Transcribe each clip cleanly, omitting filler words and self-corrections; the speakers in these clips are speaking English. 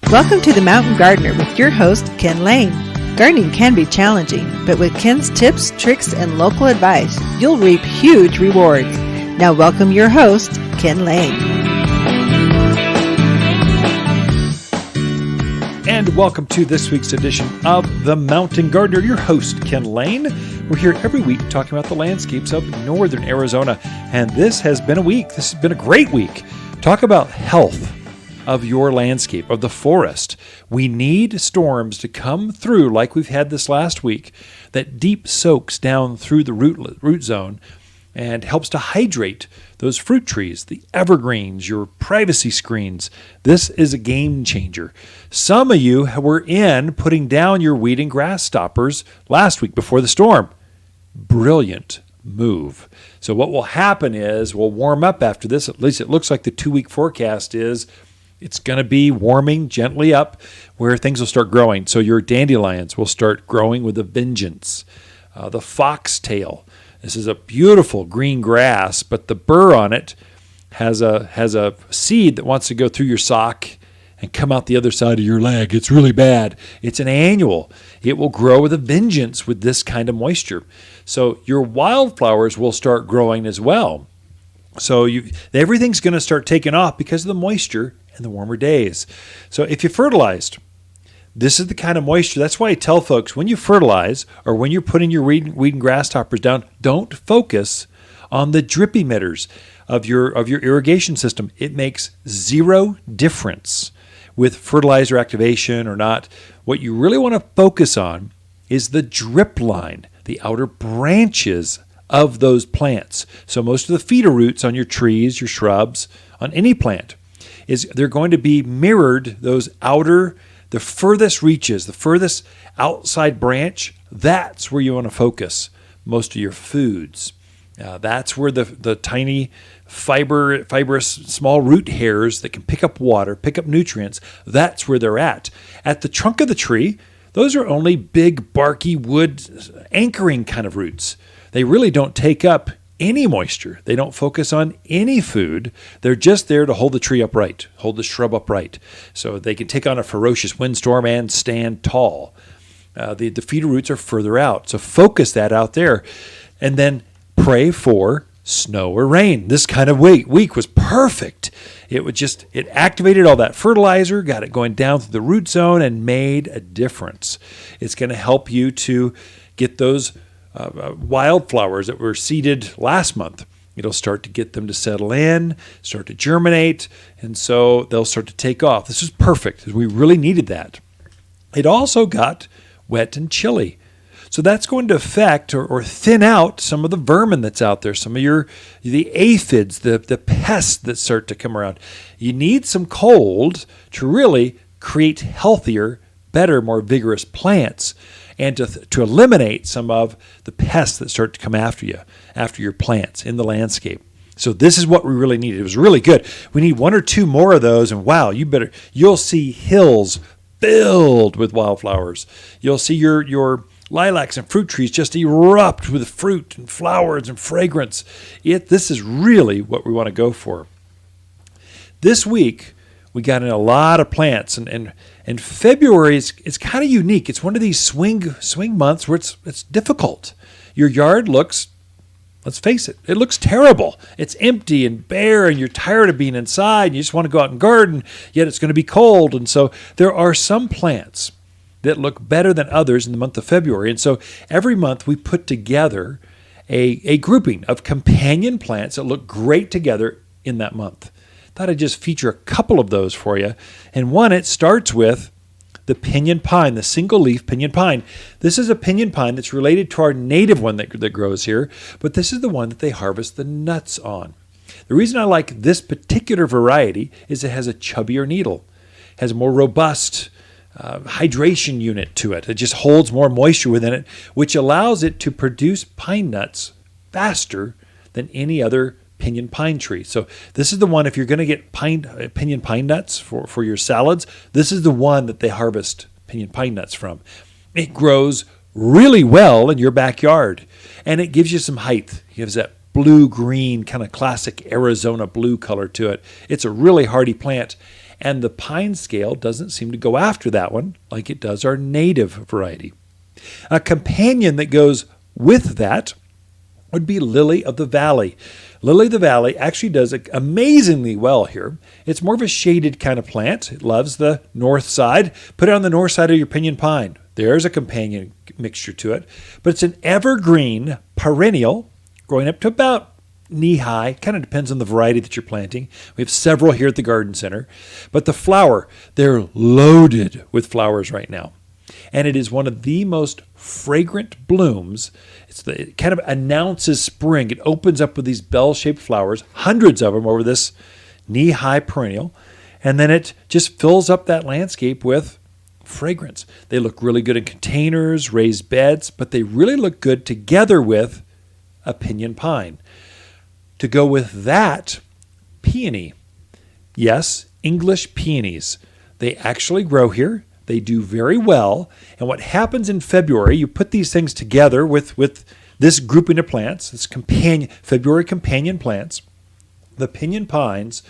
Welcome to The Mountain Gardener with your host, Ken Lane. Gardening can be challenging, but with Ken's tips, tricks, and local advice, you'll reap huge rewards. Now welcome your host, Ken Lane. And welcome to this week's edition of The Mountain Gardener, your host, Ken Lane. We're here every week talking about the landscapes of northern Arizona. And this has been a great week. Talk about health of your landscape, of the forest. We need storms to come through like we've had this last week that deep soaks down through the root zone and helps to hydrate those fruit trees, the evergreens, your privacy screens. This is a game changer. Some of you were in putting down your weed and grass stoppers last week before the storm. Brilliant move. So what will happen is we'll warm up after this. At least it looks like the 2-week forecast is it's going to be warming gently up where things will start growing. So your dandelions will start growing with a vengeance. The foxtail. This is a beautiful green grass, but the burr on it has a seed that wants to go through your sock and come out the other side of your leg. It's really bad. It's an annual. It will grow with a vengeance with this kind of moisture. So your wildflowers will start growing as well. So everything's going to start taking off because of the moisture and the warmer days. So if you fertilized, this is the kind of moisture. That's why I tell folks, when you fertilize or when you're putting your weed and grass toppers down, don't focus on the drip emitters of your irrigation system. It makes zero difference with fertilizer activation or not. What you really want to focus on is the drip line, the outer branches of those plants. So most of the feeder roots on your trees, your shrubs, on any plant, they're going to be mirrored, those outer, the furthest reaches, the furthest outside branch. That's where you want to focus most of your foods. That's where the tiny fibrous small root hairs that can pick up water, pick up nutrients, that's where they're at. At the trunk of the tree, those are only big, barky wood anchoring kind of roots. They really don't take up any moisture. They don't focus on any food. They're just there to hold the tree upright, hold the shrub upright, so they can take on a ferocious windstorm and stand tall. The feeder roots are further out, so focus that out there. And then pray for snow or rain. This kind of week was perfect. It activated all that fertilizer, got it going down through the root zone, and made a difference. It's going to help you to get those wildflowers that were seeded last month. It'll start to get them to settle in, start to germinate, and so they'll start to take off. This is perfect. We really needed that. It also got wet and chilly. So that's going to affect or thin out some of the vermin that's out there, some of the aphids, the pests that start to come around. You need some cold to really create healthier, better, more vigorous plants, and to eliminate some of the pests that start to come after you, after your plants in the landscape. So this is what we really needed. It was really good. We need 1 or 2 more of those, and wow, you'll see hills filled with wildflowers. You'll see your lilacs and fruit trees just erupt with fruit and flowers and fragrance. This is really what we want to go for. This week, we got in a lot of plants, and February is kind of unique. It's one of these swing months where it's difficult. Your yard looks, let's face it looks terrible. It's empty and bare, and you're tired of being inside. And you just want to go out and garden, yet it's going to be cold. And so there are some plants that look better than others in the month of February. And so every month we put together a grouping of companion plants that look great together in that month. Thought I'd just feature a couple of those for you. And one, it starts with the pinyon pine, the single leaf pinyon pine. This is a pinyon pine that's related to our native one that grows here, but this is the one that they harvest the nuts on. The reason I like this particular variety is it has a chubbier needle, has a more robust hydration unit to it. It just holds more moisture within it, which allows it to produce pine nuts faster than any other pinyon pine tree. So this is the one, if you're going to get pinyon pine nuts for your salads, this is the one that they harvest pinyon pine nuts from. It grows really well in your backyard, and it gives you some height. It gives that blue-green kind of classic Arizona blue color to it. It's a really hardy plant, and the pine scale doesn't seem to go after that one like it does our native variety. A companion that goes with that would be lily of the valley. Lily of the valley actually does amazingly well here. It's more of a shaded kind of plant. It loves the north side. Put it on the north side of your pinyon pine. There's a companion mixture to it. But it's an evergreen perennial growing up to about knee-high. Kind of depends on the variety that you're planting. We have several here at the garden center. But the flower, they're loaded with flowers right now. And it is one of the most fragrant blooms. It kind of announces spring. It opens up with these bell-shaped flowers, hundreds of them over this knee-high perennial, and then it just fills up that landscape with fragrance. They look really good in containers, raised beds, but they really look good together with a pinyon pine. To go with that, peony. Yes, English peonies. They actually grow here. They do very well. And what happens in February, you put these things together with this grouping of plants, this February companion plants, the pinyon pines,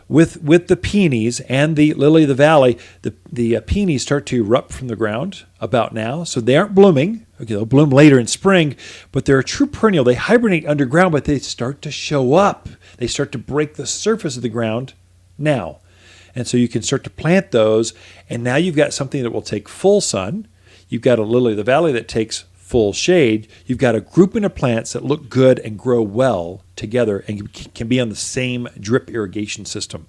with the peonies and the lily of the valley. The peonies start to erupt from the ground about now. So they aren't blooming. Okay, they'll bloom later in spring, but they're a true perennial. They hibernate underground, but they start to show up. They start to break the surface of the ground now. And so you can start to plant those, and now you've got something that will take full sun. You've got a lily of the valley that takes full shade. You've got a grouping of plants that look good and grow well together and can be on the same drip irrigation system.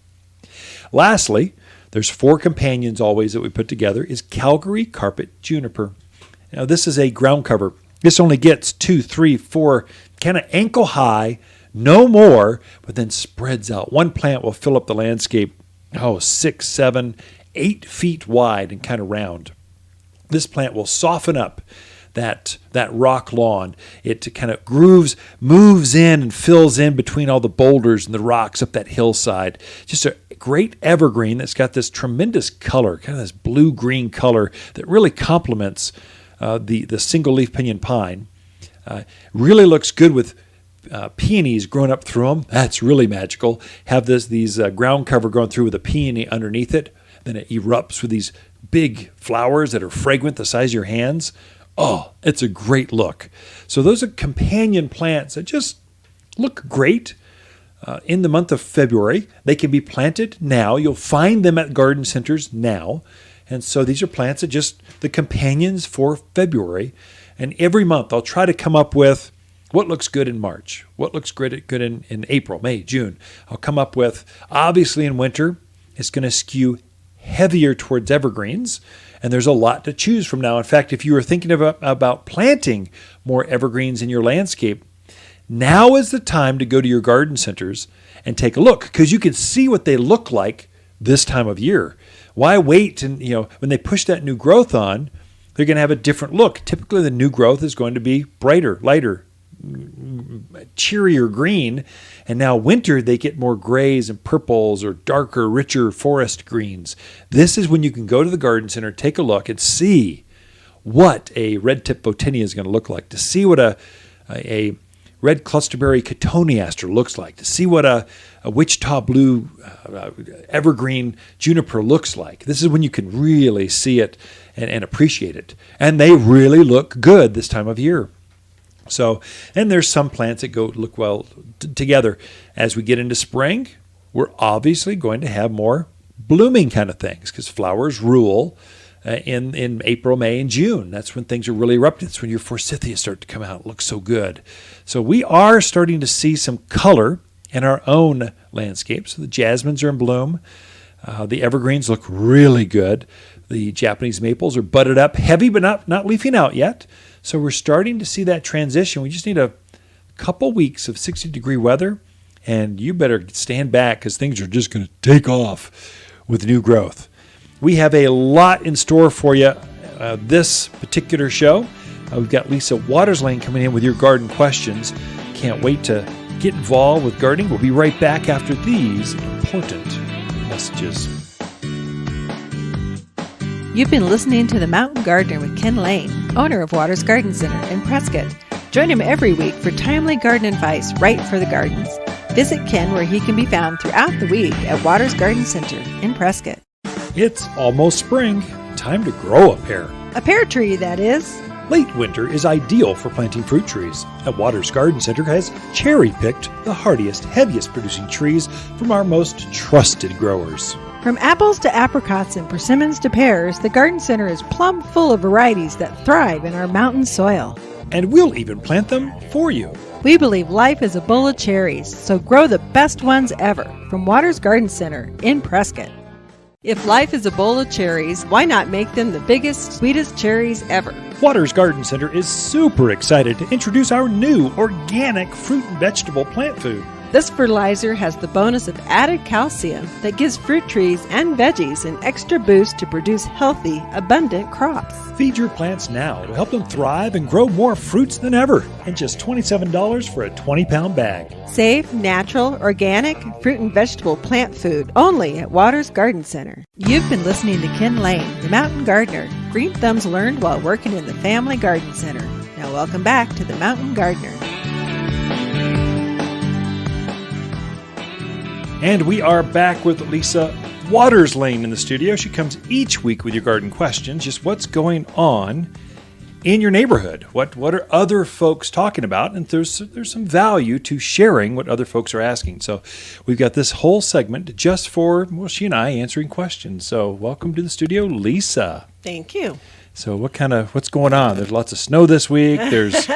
Lastly, there's 4 companions always that we put together, is Calgary carpet juniper. Now this is a ground cover. This only gets 2, 3, 4, kind of ankle high, no more, but then spreads out. One plant will fill up the landscape 6, 7, 8 feet wide and kind of round. This plant will soften up that rock lawn. It kind of moves in and fills in between all the boulders and the rocks up that hillside. Just a great evergreen that's got this tremendous color, kind of this blue-green color that really complements the single-leaf pinyon pine. Really looks good with peonies growing up through them. That's really magical. Have these ground cover going through with a peony underneath it. Then it erupts with these big flowers that are fragrant the size of your hands. Oh, it's a great look. So those are companion plants that just look great in the month of February. They can be planted now. You'll find them at garden centers now. And so these are plants that just the companions for February. And every month I'll try to come up with what looks good in March? What looks good in April, May, June? I'll come up with, obviously in winter, it's going to skew heavier towards evergreens, and there's a lot to choose from now. In fact, if you were thinking about planting more evergreens in your landscape, now is the time to go to your garden centers and take a look, because you can see what they look like this time of year. Why wait? And when they push that new growth on, they're going to have a different look. Typically, the new growth is going to be brighter, lighter, cheerier green, and now winter they get more grays and purples or darker, richer forest greens. This is when you can go to the garden center, take a look, and see what a red-tip photinia is going to look like, to see what a red clusterberry cotoneaster looks like, to see what a Wichita blue evergreen juniper looks like. This is when you can really see it and appreciate it. And they really look good this time of year. So, and there's some plants that look well together. As we get into spring, we're obviously going to have more blooming kind of things, because flowers rule in April, May, and June. That's when things are really erupting. That's when your forsythias start to come out. It looks so good. So we are starting to see some color in our own landscape. So the jasmines are in bloom. The evergreens look really good. The Japanese maples are budded up, heavy but not leafing out yet. So we're starting to see that transition. We just need a couple weeks of 60-degree weather, and you better stand back, because things are just going to take off with new growth. We have a lot in store for you this particular show. We've got Lisa Waterslane coming in with your garden questions. Can't wait to get involved with gardening. We'll be right back after these important messages. You've been listening to The Mountain Gardener with Ken Lane, owner of Waters Garden Center in Prescott. Join him every week for timely garden advice right for the gardens. Visit Ken where he can be found throughout the week at Waters Garden Center in Prescott. It's almost spring. Time to grow a pear. A pear tree, that is. Late winter is ideal for planting fruit trees. At Waters Garden Center has cherry-picked the hardiest, heaviest producing trees from our most trusted growers. From apples to apricots and persimmons to pears, the Garden Center is plumb full of varieties that thrive in our mountain soil. And we'll even plant them for you. We believe life is a bowl of cherries, so grow the best ones ever from Waters Garden Center in Prescott. If life is a bowl of cherries, why not make them the biggest, sweetest cherries ever? Waters Garden Center is super excited to introduce our new organic fruit and vegetable plant food. This fertilizer has the bonus of added calcium that gives fruit trees and veggies an extra boost to produce healthy, abundant crops. Feed your plants now to help them thrive and grow more fruits than ever. And just $27 for a 20-pound bag. Safe, natural, organic fruit and vegetable plant food only at Waters Garden Center. You've been listening to Ken Lane, the Mountain Gardener. Green thumbs learned while working in the Family Garden Center. Now welcome back to the Mountain Gardener. And we are back with Lisa Waters Lane in the studio. She comes each week with your garden questions. Just what's going on in your neighborhood? What are other folks talking about? And there's some value to sharing what other folks are asking. So we've got this whole segment just for, well, she and I answering questions. So welcome to the studio, Lisa. Thank you. So what's going on? There's lots of snow this week. There's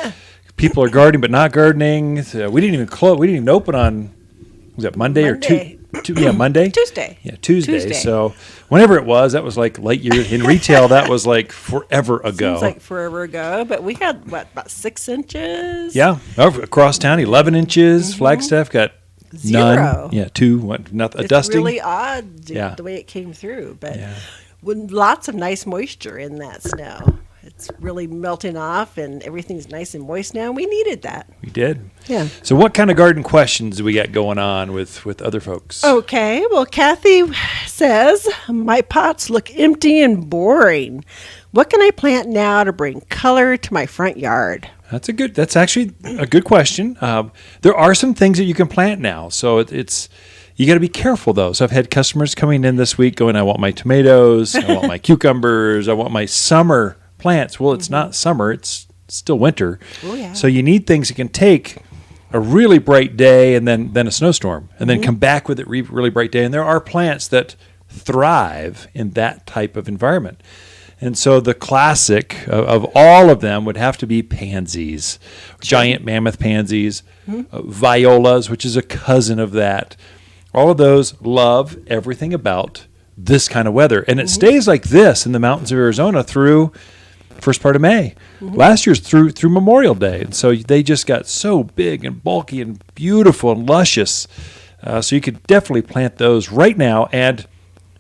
people are gardening but not gardening. We didn't even open on, was that Monday. Or Monday? Tuesday. Yeah, Tuesday. So whenever it was, that was like late year. In retail, that was like forever ago. Seems like forever ago, but we had, about 6 inches? Yeah, across town, 11 inches. Flagstaff got 0. none. Yeah, 2, nothing. A dusting. It's really odd the way it came through, but Yeah. with lots of nice moisture in that snow. It's really melting off, and everything's nice and moist now. We needed that. We did. Yeah. So what kind of garden questions do we got going on with other folks? Okay. Well, Kathy says, my pots look empty and boring. What can I plant now to bring color to my front yard? That's actually a good question. There are some things that you can plant now. So you got to be careful, though. So I've had customers coming in this week going, I want my tomatoes, I want my cucumbers, I want my summer plants. Well, it's not summer, it's still winter. Oh, yeah. So you need things that can take a really bright day and then a snowstorm and then come back with a really bright day. And there are plants that thrive in that type of environment. And so the classic of all of them would have to be pansies, giant mammoth pansies, violas, which is a cousin of that. All of those love everything about this kind of weather. And it stays like this in the mountains of Arizona through first part of May. Last year's through Memorial Day. And so they just got so big and bulky and beautiful and luscious. So you could definitely plant those right now. And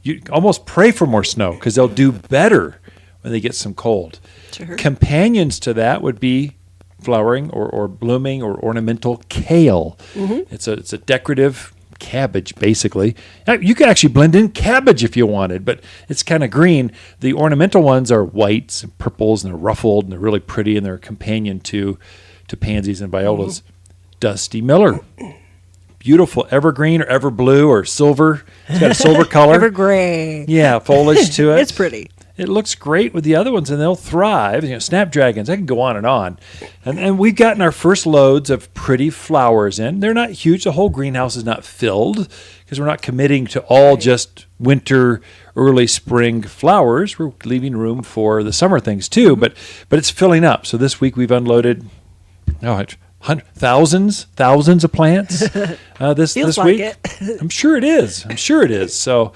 you almost pray for more snow because they'll do better when they get some cold. Sure. Companions to that would be flowering or blooming or ornamental kale. It's a decorative cabbage, basically. You could actually blend in cabbage if you wanted, but it's kind of green. The ornamental ones are whites and purples, and they're ruffled, and they're really pretty, and they're a companion to pansies and violas. Dusty Miller. Beautiful evergreen or ever blue or silver. It's got a silver color. Evergreen. Yeah, foliage to it. It's pretty. It looks great with the other ones, and they'll thrive. Snapdragons, I can go on and on. And we've gotten our first loads of pretty flowers in. They're not huge. The whole greenhouse is not filled because we're not committing to all just winter, early spring flowers. We're leaving room for the summer things too, but it's filling up. So this week we've unloaded thousands of plants this Feels week. like it. I'm sure it is. So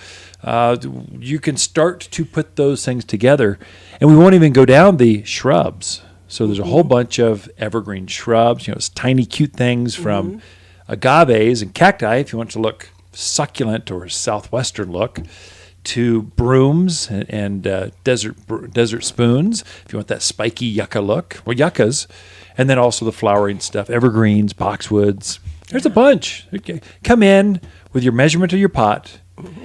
you can start to put those things together, and we won't even go down the shrubs. So there's a whole bunch of evergreen shrubs, it's tiny, cute things from agaves and cacti, if you want to look succulent or southwestern look, to brooms and desert spoons, if you want that spiky yucca look, or yuccas, and then also the flowering stuff, evergreens, boxwoods. There's a bunch. Okay. Come in with your measurement of your pot,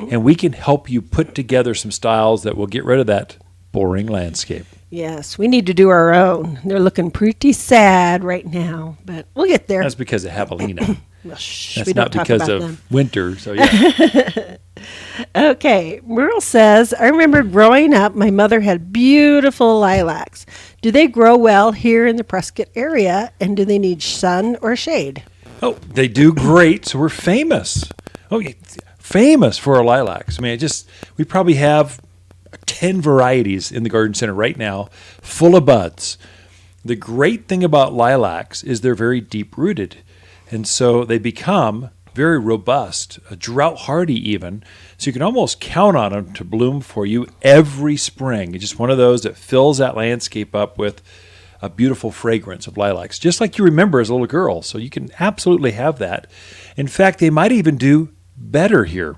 and we can help you put together some styles that will get rid of that boring landscape. Yes, we need to do our own. They're looking pretty sad right now, but we'll get there. That's because of javelina. Well, That's we don't not talk because about of them. winter. So yeah. Okay, Merle says, I remember growing up, my mother had beautiful lilacs. Do they grow well here in the Prescott area, and do they need sun or shade? Oh, they do great. So we're famous. Oh, yeah, famous for our lilacs. I mean, we probably have 10 varieties in the garden center right now, full of buds. The great thing about lilacs is they're very deep rooted. And so they become very robust, drought hardy even. So you can almost count on them to bloom for you every spring. It's just one of those that fills that landscape up with a beautiful fragrance of lilacs, just like you remember as a little girl. So you can absolutely have that. In fact, they might even do better here.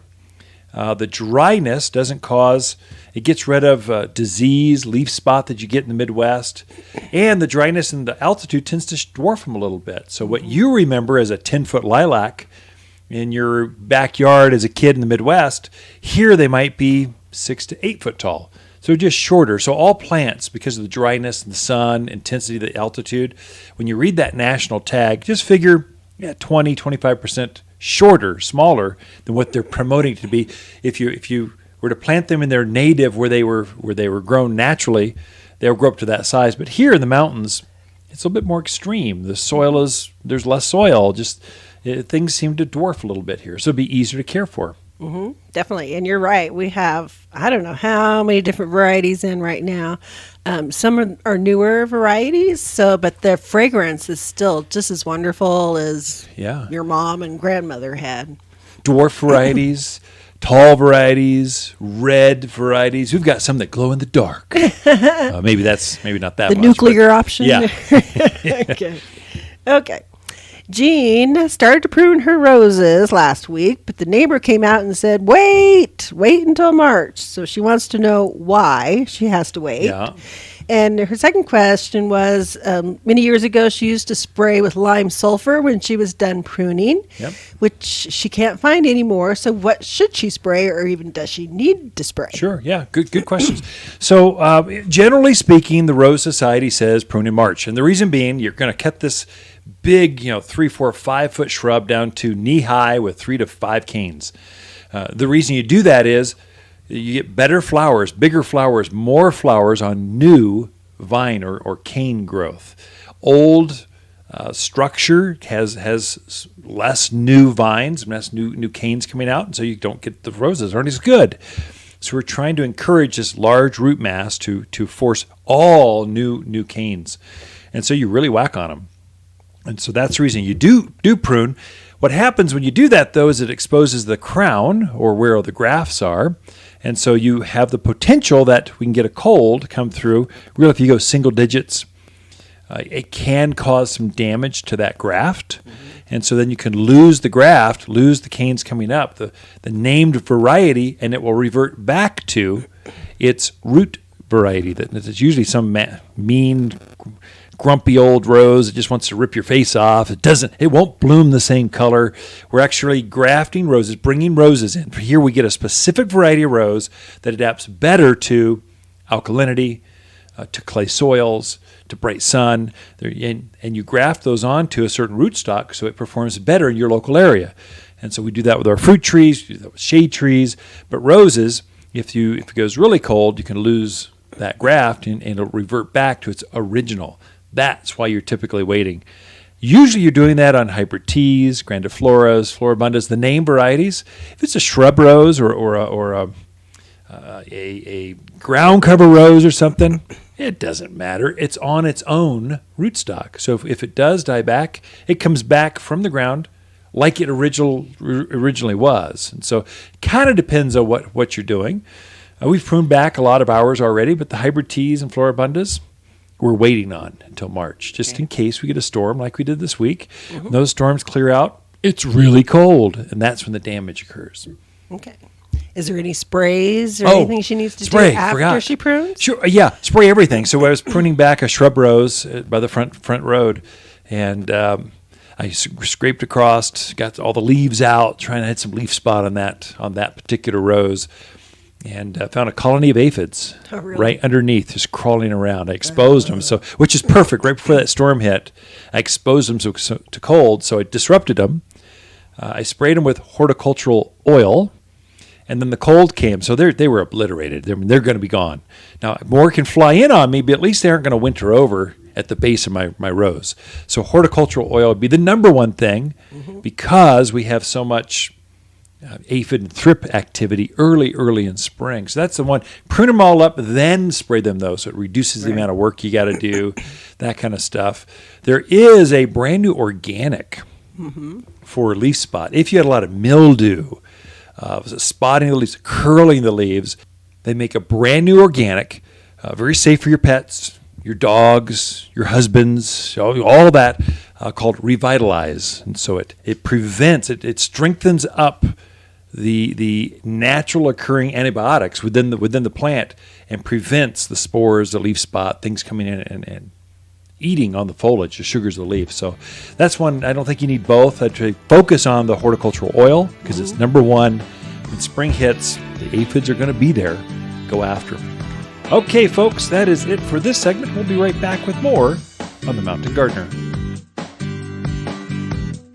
The dryness doesn't cause, it gets rid of disease, leaf spot that you get in the Midwest. And the dryness and the altitude tends to dwarf them a little bit. So what you remember as a 10-foot lilac in your backyard as a kid in the Midwest, here they might be 6 to 8 foot tall. So just shorter. So all plants, because of the dryness and the sun, intensity, the altitude, when you read that national tag, just figure 20, 25% shorter, smaller than what they're promoting to be. If you were to plant them in their native where they were grown naturally, they'll grow up to that size. But here in the mountains, it's a little bit more extreme. The soil there's less soil. Things seem to dwarf a little bit here, so it'd be easier to care for. Mm-hmm, definitely. And you're right. We have, I don't know how many different varieties in right now. Some are newer varieties, but their fragrance is still just as wonderful as your mom and grandmother had. Dwarf varieties, tall varieties, red varieties. We've got some that glow in the dark. Maybe not that the much. Nuclear option. Yeah. Okay. Jean started to prune her roses last week, but the neighbor came out and said, wait until March. So she wants to know why she has to wait. Yeah. And her second question was, many years ago, she used to spray with lime sulfur when she was done pruning, which she can't find anymore. So what should she spray, or even does she need to spray? Sure, yeah, good questions. So generally speaking, the Rose Society says prune in March. And the reason being, you're going to cut this big, 3, 4, 5 foot shrub down to knee high with 3 to 5 canes. The reason you do that is you get better flowers, bigger flowers, more flowers on new vine or cane growth. Old structure has less new vines, less new canes coming out, and so you don't get the roses aren't as good. So we're trying to encourage this large root mass to force all new canes, and so you really whack on them. And so that's the reason you do prune. What happens when you do that, though, is it exposes the crown or where the grafts are. And so you have the potential that we can get a cold come through. Really, if you go single digits, it can cause some damage to that graft. Mm-hmm. And so then you can lose the graft, lose the canes coming up, the named variety, and it will revert back to its root variety. That's usually some mean, grumpy old rose that just wants to rip your face off. It won't bloom the same color. We're actually grafting roses, bringing roses in. Here we get a specific variety of rose that adapts better to alkalinity, to clay soils, to bright sun, and you graft those onto a certain rootstock so it performs better in your local area. And so we do that with our fruit trees, we do that with shade trees, but roses, if it goes really cold, you can lose that graft and it'll revert back to its original. That's why you're typically waiting. Usually you're doing that on hybrid teas, grandifloras, floribundas, the name varieties. If it's a shrub rose or a ground cover rose or something, it doesn't matter. It's on its own rootstock. So if it does die back, it comes back from the ground like it originally was. And so it kind of depends on what you're doing. We've pruned back a lot of ours already, but the hybrid teas and floribundas, we're waiting on until March, just in case we get a storm like we did this week. Mm-hmm. When those storms clear out, it's really cold, and that's when the damage occurs. Okay. Is there any sprays or anything she needs to do after she prunes? Sure. Yeah, spray everything. So I was pruning back a shrub rose by the front road, and I scraped across, got all the leaves out, trying to hit some leaf spot on that particular rose. And found a colony of aphids right underneath, just crawling around. I exposed them, which is perfect. Right before that storm hit, I exposed them to cold, so it disrupted them. I sprayed them with horticultural oil, and then the cold came, so they were obliterated. They're going to be gone. Now, more can fly in on me, but at least they aren't going to winter over at the base of my rows. So horticultural oil would be the number one thing because we have so much aphid and thrip activity early in spring. So that's the one. Prune them all up, then spray them, though, so it reduces the amount of work you got to do, that kind of stuff. There is a brand new organic for leaf spot. If you had a lot of mildew, spotting the leaves, curling the leaves, they make a brand new organic, very safe for your pets, your dogs, your husbands, all that, called Revitalize. And so it prevents, it strengthens up the natural occurring antibiotics within the plant and prevents the spores, the leaf spot, things coming in and eating on the foliage, the sugars of the leaf. So that's one. I don't think you need both. I'd say focus on the horticultural oil because it's number one. When spring hits, the aphids are going to be there. Go after them. Okay, folks, that is it for this segment. We'll be right back with more on The Mountain Gardener.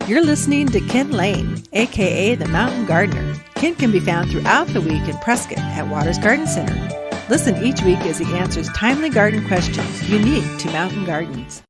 You're listening to Ken Lane, a.k.a. The Mountain Gardener. Ken can be found throughout the week in Prescott at Waters Garden Center. Listen each week as he answers timely garden questions unique to mountain gardens.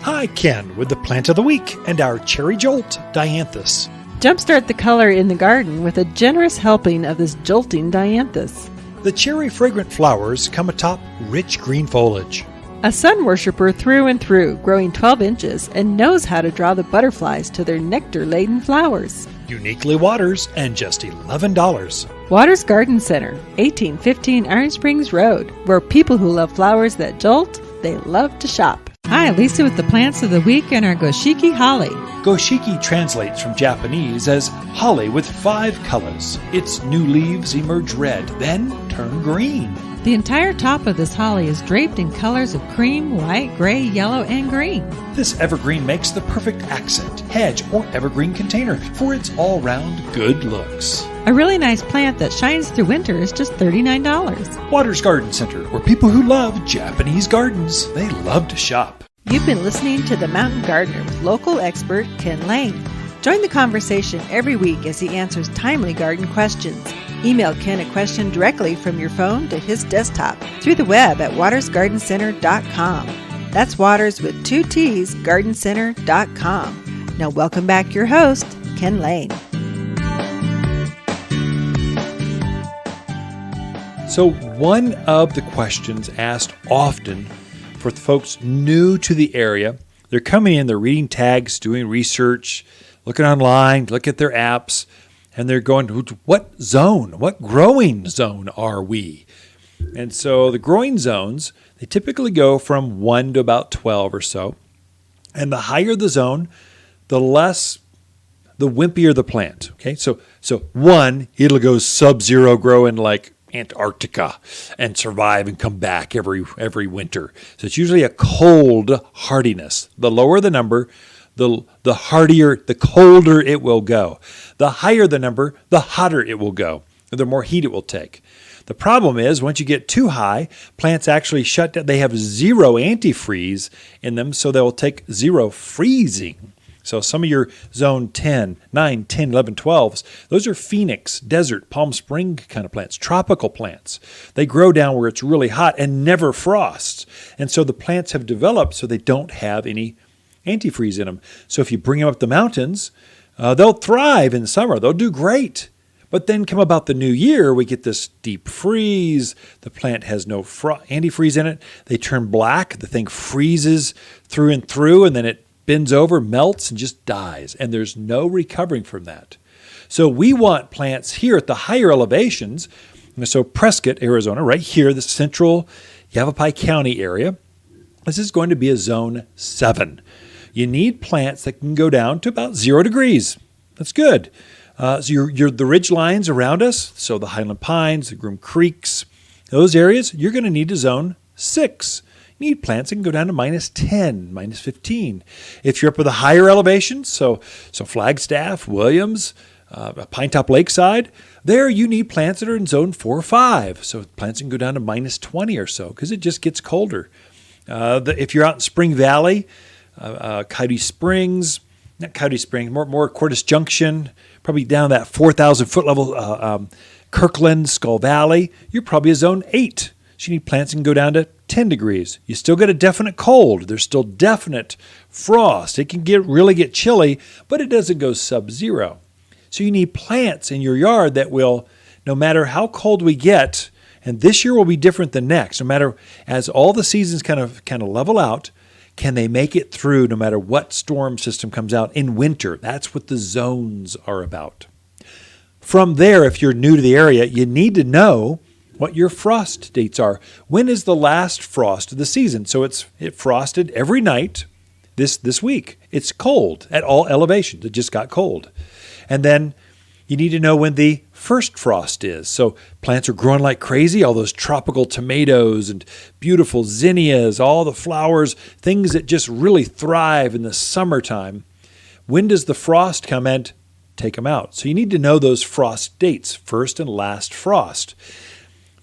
Hi, Ken, with the plant of the week and our cherry jolt, dianthus. Jumpstart the color in the garden with a generous helping of this jolting dianthus. The cherry fragrant flowers come atop rich green foliage. A sun worshiper through and through, growing 12 inches, and knows how to draw the butterflies to their nectar-laden flowers. Uniquely Waters and just $11. Waters Garden Center, 1815 Iron Springs Road, where people who love flowers that jolt, they love to shop. Hi, Lisa with the plants of the week and our Goshiki Holly. Goshiki translates from Japanese as holly with 5 colors. Its new leaves emerge red, then turn green. The entire top of this holly is draped in colors of cream, white, gray, yellow, and green. This evergreen makes the perfect accent, hedge, or evergreen container for its all-round good looks. A really nice plant that shines through winter is just $39. Waters Garden Center, where people who love Japanese gardens, they love to shop. You've been listening to The Mountain Gardener with local expert Ken Lane. Join the conversation every week as he answers timely garden questions. Email Ken a question directly from your phone to his desktop through the web at watersgardencenter.com. That's Waters with 2 T's, gardencenter.com. Now welcome back your host, Ken Lane. So one of the questions asked often for folks new to the area, they're coming in, they're reading tags, doing research, looking online, look at their apps, and they're going, what zone, what growing zone are we? And so the growing zones, they typically go from 1 to about 12 or so. And the higher the zone, the wimpier the plant. Okay, so 1, it'll go sub-zero, grow in like Antarctica and survive and come back every winter. So it's usually a cold hardiness. The lower the number, the hardier, the colder it will go. The higher the number, the hotter it will go. The more heat it will take. The problem is once you get too high, plants actually shut down. They have zero antifreeze in them, so they'll take zero freezing. So some of your zone 10, 9, 10, 11, 12s, those are Phoenix, desert, Palm Spring kind of plants, tropical plants. They grow down where it's really hot and never frosts. And so the plants have developed so they don't have any antifreeze in them. So if you bring them up the mountains, they'll thrive in summer. They'll do great. But then come about the new year, we get this deep freeze. The plant has no antifreeze in it. They turn black. The thing freezes through and through, and then it bends over, melts, and just dies. And there's no recovering from that. So we want plants here at the higher elevations. So Prescott, Arizona, right here, the central Yavapai County area, this is going to be a zone 7. You need plants that can go down to about 0 degrees. That's good. So the ridge lines around us, so the Highland Pines, the Groom Creeks, those areas, you're going to need a zone 6. You need plants that can go down to -10, -15. If you're up at the higher elevations, so Flagstaff, Williams, Pinetop Lakeside, there you need plants that are in zone 4 or 5. So plants can go down to -20 or so because it just gets colder. If you're out in Spring Valley, Coyote Springs, not Coyote Springs, more Cordes Junction, probably down that 4,000 foot level, Kirkland, Skull Valley, you're probably a zone 8. So you need plants that can go down to 10 degrees. You still get a definite cold. There's still definite frost. It can really get chilly, but it doesn't go sub-zero. So you need plants in your yard that will, no matter how cold we get, and this year will be different than next, no matter as all the seasons kind of level out, can they make it through no matter what storm system comes out in winter? That's what the zones are about. From there, if you're new to the area, you need to know what your frost dates are. When is the last frost of the season? So it frosted every night this week. It's cold at all elevations. It just got cold. And then you need to know when the first frost is. So plants are growing like crazy, all those tropical tomatoes and beautiful zinnias, all the flowers, things that just really thrive in the summertime. When does the frost come and take them out? So you need to know those frost dates, first and last frost.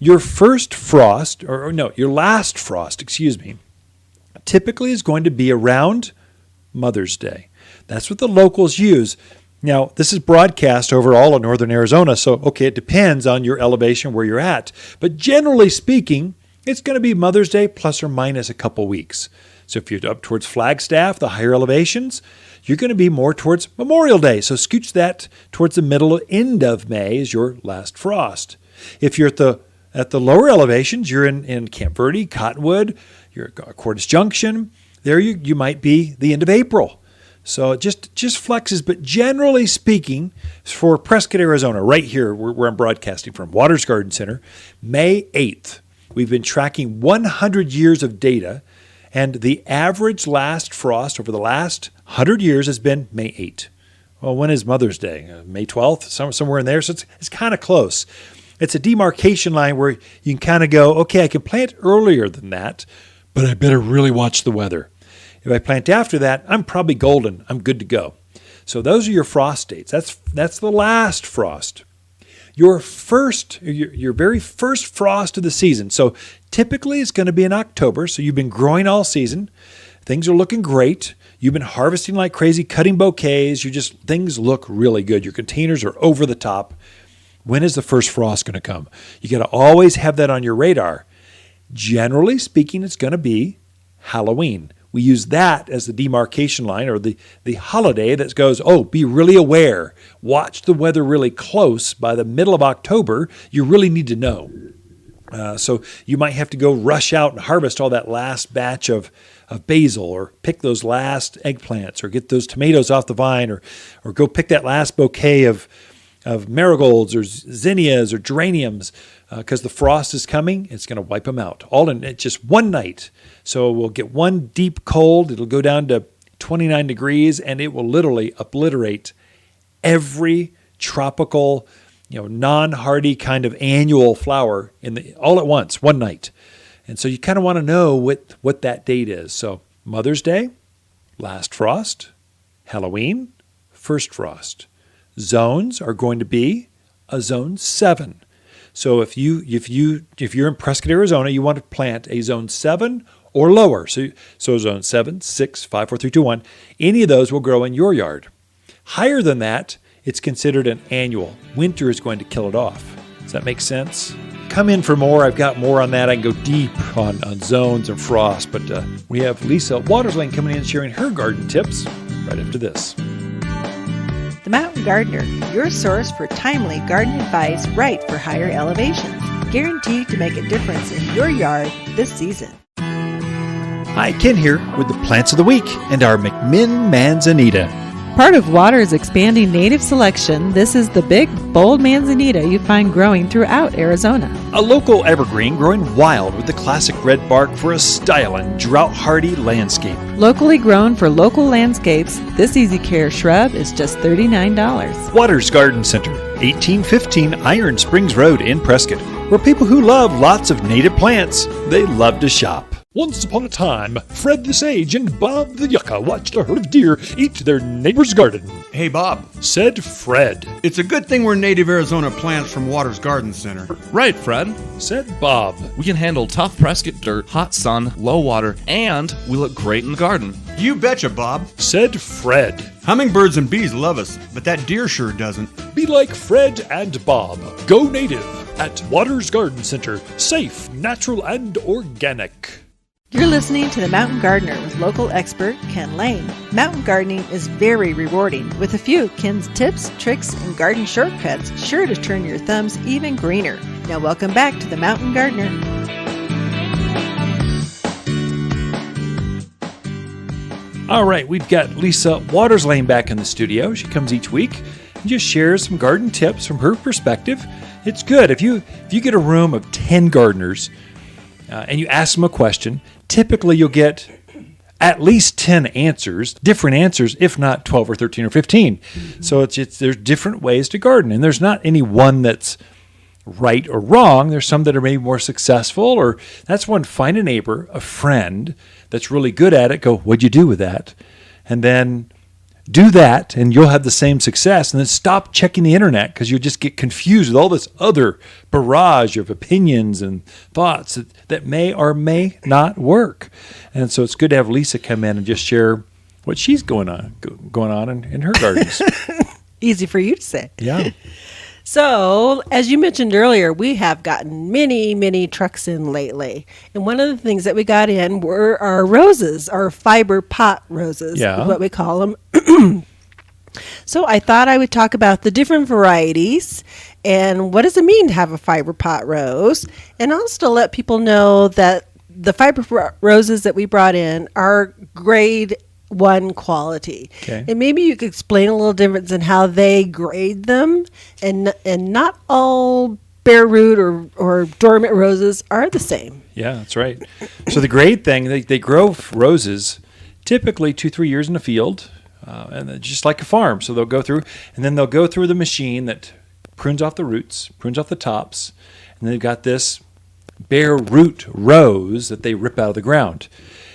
Your last frost, typically is going to be around Mother's Day. That's what the locals use. Now, this is broadcast over all of northern Arizona, so, okay, it depends on your elevation where you're at. But generally speaking, it's going to be Mother's Day plus or minus a couple weeks. So if you're up towards Flagstaff, the higher elevations, you're going to be more towards Memorial Day. So scooch that towards the middle or end of May is your last frost. If you're at the lower elevations, you're in Camp Verde, Cottonwood, you're at Cordes Junction, there you might be the end of April. So it just flexes, but generally speaking, for Prescott, Arizona, right here where I'm broadcasting from, Waters Garden Center, May 8th, we've been tracking 100 years of data, and the average last frost over the last 100 years has been May 8th. Well, when is Mother's Day? May 12th, somewhere in there, so it's kind of close. It's a demarcation line where you can kind of go, okay, I can plant earlier than that, but I better really watch the weather. If I plant after that, I'm probably golden. I'm good to go. So those are your frost dates. That's the last frost. Your very first frost of the season. So typically it's going to be in October. So you've been growing all season. Things are looking great. You've been harvesting like crazy, cutting bouquets. Things look really good. Your containers are over the top. When is the first frost going to come? You got to always have that on your radar. Generally speaking, it's going to be Halloween. We use that as the demarcation line or the holiday that goes, be really aware. Watch the weather really close. By the middle of October, you really need to know. So you might have to go rush out and harvest all that last batch of basil, or pick those last eggplants, or get those tomatoes off the vine, or go pick that last bouquet of marigolds or zinnias or geraniums, because the frost is coming. It's going to wipe them out all in just one night. So we'll get one deep cold. It'll go down to 29 degrees, and it will literally obliterate every tropical, non-hardy kind of annual flower all at once, one night. And so you kind of want to know what that date is. So Mother's Day, last frost, Halloween, first frost. Zones are going to be a zone 7. So if you're in Prescott, Arizona, you want to plant a zone 7 or lower. So zone 7, 6, 5, 4, 3, 2, 1, any of those will grow in your yard. Higher than that, it's considered an annual. Winter is going to kill it off. Does that make sense? Come in for more. I've got more on that. I can go deep on zones and frost, but we have Lisa Waterslane coming in and sharing her garden tips right after this. The Mountain Gardener, your source for timely garden advice right for higher elevations. Guaranteed to make a difference in your yard this season. Hi, Ken here with the Plants of the Week and our McMinn Manzanita. Part of Water's expanding native selection, this is the big, bold manzanita you find growing throughout Arizona. A local evergreen growing wild with the classic red bark for a styling, drought-hardy landscape. Locally grown for local landscapes, this easy care shrub is just $39. Waters Garden Center, 1815 Iron Springs Road in Prescott, where people who love lots of native plants, they love to shop. Once upon a time, Fred the Sage and Bob the Yucca watched a herd of deer eat their neighbor's garden. Hey, Bob. Said Fred. It's a good thing we're native Arizona plants from Waters Garden Center. Right, Fred. Said Bob. We can handle tough Prescott dirt, hot sun, low water, and we look great in the garden. You betcha, Bob. Said Fred. Hummingbirds and bees love us, but that deer sure doesn't. Be like Fred and Bob. Go native at Waters Garden Center. Safe, natural, and organic. You're listening to The Mountain Gardener with local expert Ken Lane. Mountain gardening is very rewarding, with a few Ken's tips, tricks, and garden shortcuts sure to turn your thumbs even greener. Now welcome back to The Mountain Gardener. All right, we've got Lisa Waters Lane back in the studio. She comes each week and just shares some garden tips from her perspective. It's good. If you get a room of 10 gardeners and you ask them a question, typically you'll get at least 10 answers, different answers, if not 12 or 13 or 15. Mm-hmm. So there's different ways to garden, and there's not any one that's right or wrong. There's some that are maybe more successful, or that's one, find a neighbor, a friend that's really good at it. Go, what'd you do with that? And then do that, and you'll have the same success. And then stop checking the internet, because you'll just get confused with all this other barrage of opinions and thoughts that may or may not work. And so it's good to have Lisa come in and just share what she's going on in her gardens. Easy for you to say. Yeah. So, as you mentioned earlier, we have gotten many, many trucks in lately. And one of the things that we got in were our roses, our fiber pot roses, is what we call them. So I thought I would talk about the different varieties and what does it mean to have a fiber pot rose, and also to let people know that the fiber roses that we brought in are grade 1 quality. Okay. And maybe you could explain a little difference in how they grade them, and not all bare root or dormant roses are the same. Yeah, that's right. So the grade thing, they grow roses typically 2-3 years in the field, and just like a farm. So they'll go through, and then they'll go through the machine that prunes off the roots, prunes off the tops, and they've got this bare root rose that they rip out of the ground.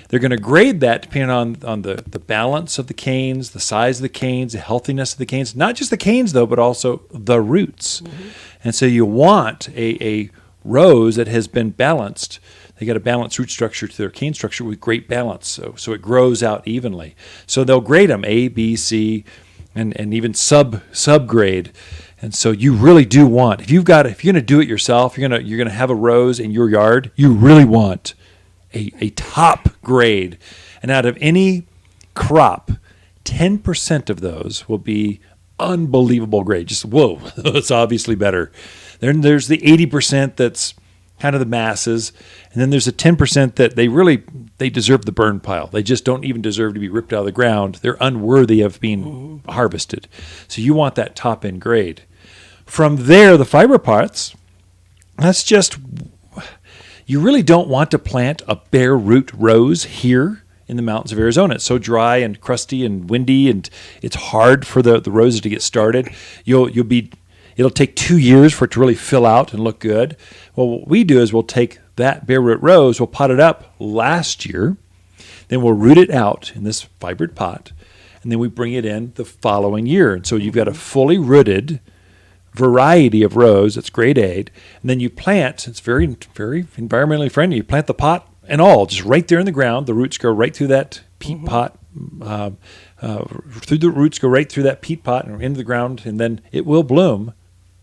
They're going to grade that depending on the balance of the canes, the size of the canes, the healthiness of the canes. Not just the canes, though, but also the roots. Mm-hmm. And so you want a rose that has been balanced. They got a balanced root structure to their cane structure with great balance, so it grows out evenly. So they'll grade them A, B, C, and even subgrade. And so you really do want, if you're going to do it yourself, you're going to have a rose in your yard, you really want a top grade. And out of any crop, 10% of those will be unbelievable grade. Just, whoa, it's obviously better. Then there's the 80% that's kind of the masses. And then there's a 10% that they deserve the burn pile. They just don't even deserve to be ripped out of the ground. They're unworthy of being harvested. So you want that top end grade. From there, the fiber pots, that's just, you really don't want to plant a bare root rose here in the mountains of Arizona. It's so dry and crusty and windy, and it's hard for the roses to get started. It'll take 2 years for it to really fill out and look good. Well, what we do is we'll take that bare root rose, we'll pot it up last year, then we'll root it out in this fibered pot, and then we bring it in the following year. And so you've got a fully rooted variety of rose that's grade A, and then you plant, it's very, very environmentally friendly, you plant the pot and all, just right there in the ground. The roots go right through that peat pot, through the roots go right through that peat pot and into the ground, and then it will bloom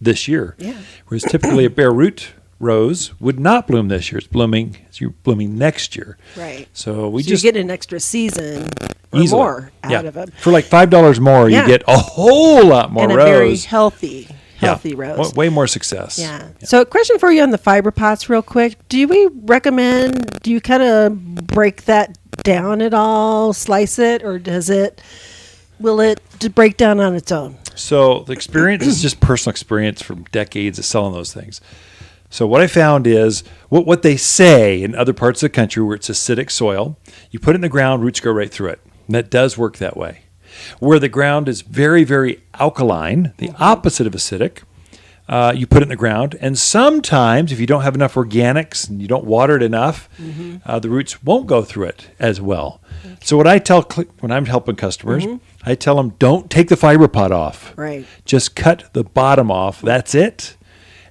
this year. Yeah. Whereas typically a bare root rose would not bloom this year. It's blooming next year. Right. So you get an extra season or easily more out of it. For like $5 more, you get a whole lot more and rose. And a very healthy rose. Way more success. Yeah. So a question for you on the fiber pots real quick. Do you kind of break that down at all, slice it, or will it break down on its own? So the experience is just personal experience from decades of selling those things. So what I found is what they say in other parts of the country where it's acidic soil, you put it in the ground, roots go right through it. And that does work that way. Where the ground is very, very alkaline, the opposite of acidic, you put it in the ground. And sometimes if you don't have enough organics and you don't water it enough, the roots won't go through it as well. Okay. So what I tell when I'm helping customers, I tell them, don't take the fiber pot off. Right. Just cut the bottom off. That's it.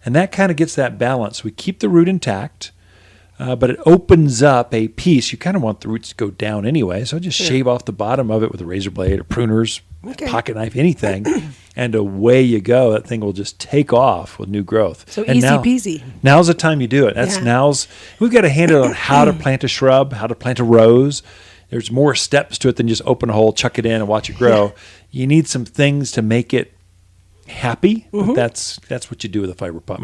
And that kind of gets that balance. We keep the root intact, but it opens up a piece. You kind of want the roots to go down anyway, so just shave off the bottom of it with a razor blade or pruners, pocket knife, anything, and away you go. That thing will just take off with new growth. So and easy peasy. Now's the time you do it. We've got a handle on how to plant a shrub, how to plant a rose. There's more steps to it than just open a hole, chuck it in, and watch it grow. Yeah. You need some things to make it happy, but that's what you do with a fiber pot.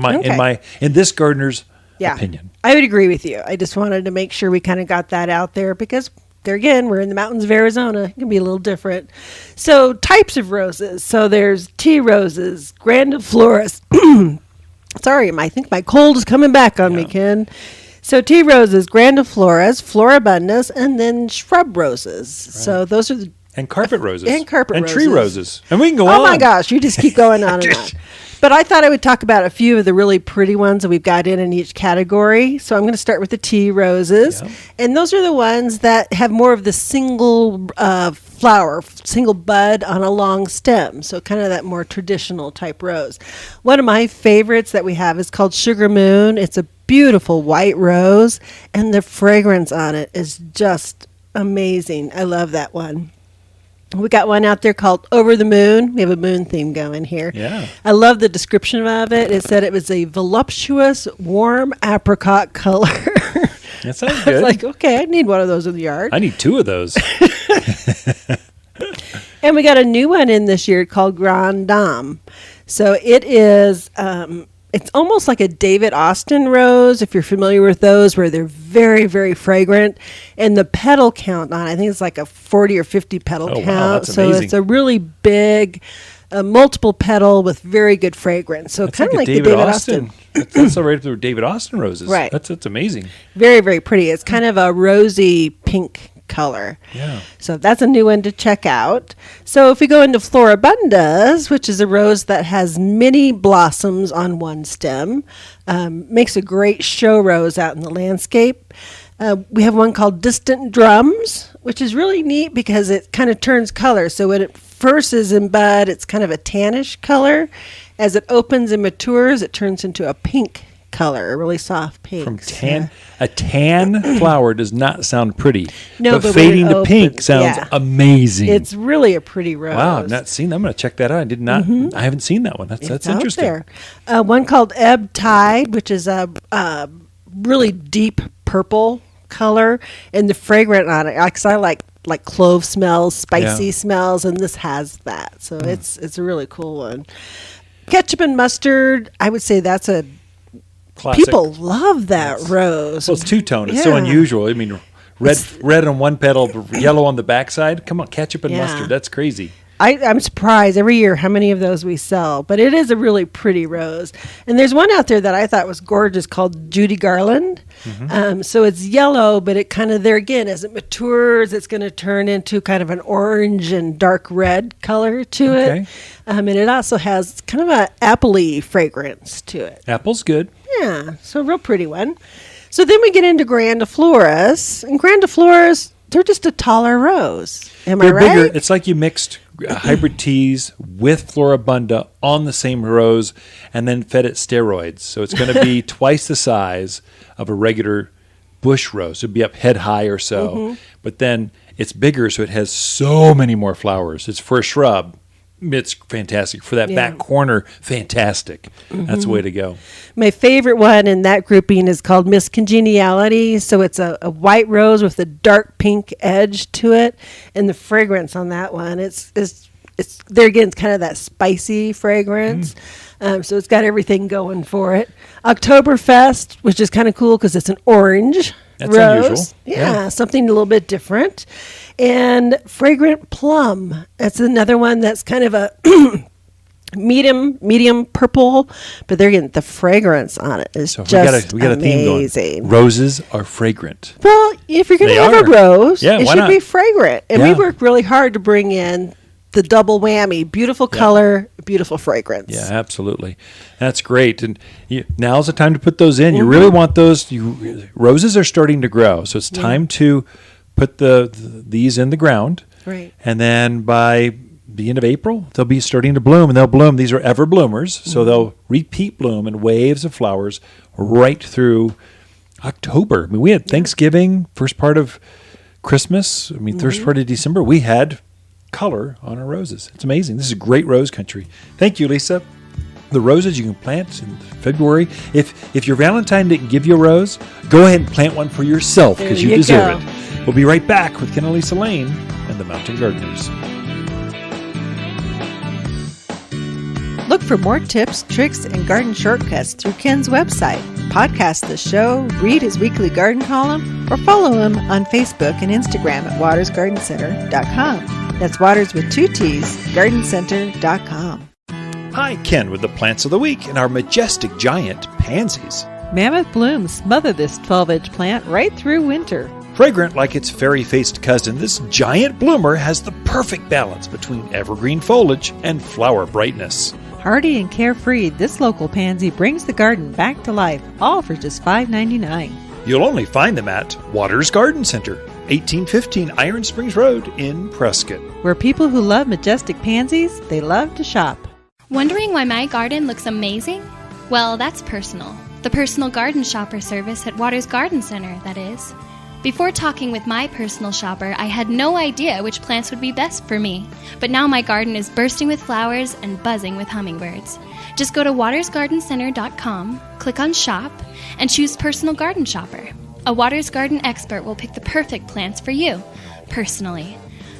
In this gardener's opinion. I would agree with you. I just wanted to make sure we kind of got that out there because there again, we're in the mountains of Arizona. It can be a little different. So types of roses. So there's tea roses, grandifloras. Sorry, I think my cold is coming back on me, Ken. So tea roses, grandifloras, floribundas, and then shrub roses. Right. So those are the... And carpet roses. And tree roses. And we can go on. Oh my gosh, you just keep going on and on. But I thought I would talk about a few of the really pretty ones that we've got in each category. So I'm going to start with the tea roses. Yeah. And those are the ones that have more of the single flower, single bud on a long stem. So kind of that more traditional type rose. One of my favorites that we have is called Sugar Moon. It's a beautiful white rose. And the fragrance on it is just amazing. I love that one. We got one out there called Over the Moon. We have a moon theme going here. Yeah. I love the description of it. It said it was a voluptuous, warm apricot color. That sounds good. I was like, okay, I need one of those in the yard. I need 2 of those. And we got a new one in this year called Grande Dame. So it is... it's almost like a David Austin rose, if you're familiar with those, where they're very, very fragrant. And the petal count on, I think it's like a 40 or 50 petal count. Wow, that's so amazing. It's a really big, multiple petal with very good fragrance. So kind of like the David Austin. That's so right up there with David Austin roses. Right. That's amazing. Very, very pretty. It's kind of a rosy pink color. Yeah. So that's a new one to check out. So if we go into Floribundas, which is a rose that has many blossoms on one stem, makes a great show rose out in the landscape. We have one called Distant Drums, which is really neat because it kind of turns color. So when it first is in bud, it's kind of a tannish color. As it opens and matures, it turns into a pink color, a really soft pink. From tan, a tan flower does not sound pretty. No, but fading to pink sounds amazing. It's really a pretty rose. Wow, I've not seen that. I'm going to check that out. I did not. I haven't seen that one. That's interesting. There. One called Ebb Tide, which is a really deep purple color, and the fragrant on it. Because I like clove smells, spicy smells, and this has that. So it's a really cool one. Ketchup and mustard. I would say that's a classic. People love that rose. Well, it's two-tone. It's so unusual. I mean, red on one petal, yellow on the backside. Come on, ketchup and mustard. That's crazy. I'm surprised every year how many of those we sell, but it is a really pretty rose. And there's one out there that I thought was gorgeous called Judy Garland. So it's yellow, but it kind of, there again, as it matures, it's going to turn into kind of an orange and dark red color to it. And it also has kind of an apple-y fragrance to it. Apple's good. Yeah, so a real pretty one. So then we get into grandifloras. And grandifloras, they're just a taller rose. Am I right? Bigger. It's like you mixed hybrid teas with Floribunda on the same rose and then fed it steroids. So it's going to be twice the size of a regular bush rose. It'd be up head high or so. But then it's bigger, so it has so many more flowers. It's for a shrub. It's fantastic. For that back corner, fantastic. That's the way to go. My favorite one in that grouping is called Miss Congeniality. So it's a white rose with a dark pink edge to it. And the fragrance on that one, it's there again, it's kind of that spicy fragrance. So it's got everything going for it. Oktoberfest, which is kind of cool because it's an orange That's rose. unusual. Yeah, something a little bit different. And Fragrant Plum. That's another one that's kind of a medium purple, but they're getting the fragrance on it is just we got amazing. A theme going. Roses are fragrant. Well, if you're going to have a rose, it should be fragrant. And we work really hard to bring in the double whammy: beautiful color, beautiful fragrance. Yeah, absolutely. That's great. And now's the time to put those in. You really want those. Roses are starting to grow, so it's time to put these in the ground. Right. And then by the end of April, they'll be starting to bloom, and they'll bloom. These are ever bloomers, so they'll repeat bloom in waves of flowers right through October. I mean, we had Thanksgiving, first part of Christmas. I mean, first part of December, we had color on our roses. It's amazing. This is great rose country. Thank you, Lisa. The roses you can plant in February. If your Valentine didn't give you a rose, go ahead and plant one for yourself because you deserve it. We'll be right back with Ken and Lisa Lane and the Mountain Gardeners. Look for more tips, tricks, and garden shortcuts through Ken's website. Podcast the show, read his weekly garden column, or follow him on Facebook and Instagram at watersgardencenter.com. That's Waters with 2 T's, gardencenter.com. Hi, Ken with the plants of the week and our majestic giant pansies. Mammoth blooms smother this 12-inch plant right through winter. Fragrant like its fairy-faced cousin, this giant bloomer has the perfect balance between evergreen foliage and flower brightness. Hardy and carefree, this local pansy brings the garden back to life, all for just $5.99. You'll only find them at Waters Garden Center, 1815 Iron Springs Road in Prescott. Where people who love majestic pansies, they love to shop. Wondering why my garden looks amazing? Well, that's personal. The personal garden shopper service at Waters Garden Center, that is. Before talking with my personal shopper, I had no idea which plants would be best for me. But now my garden is bursting with flowers and buzzing with hummingbirds. Just go to watersgardencenter.com, click on Shop, and choose Personal Garden Shopper. A Waters Garden expert will pick the perfect plants for you, personally.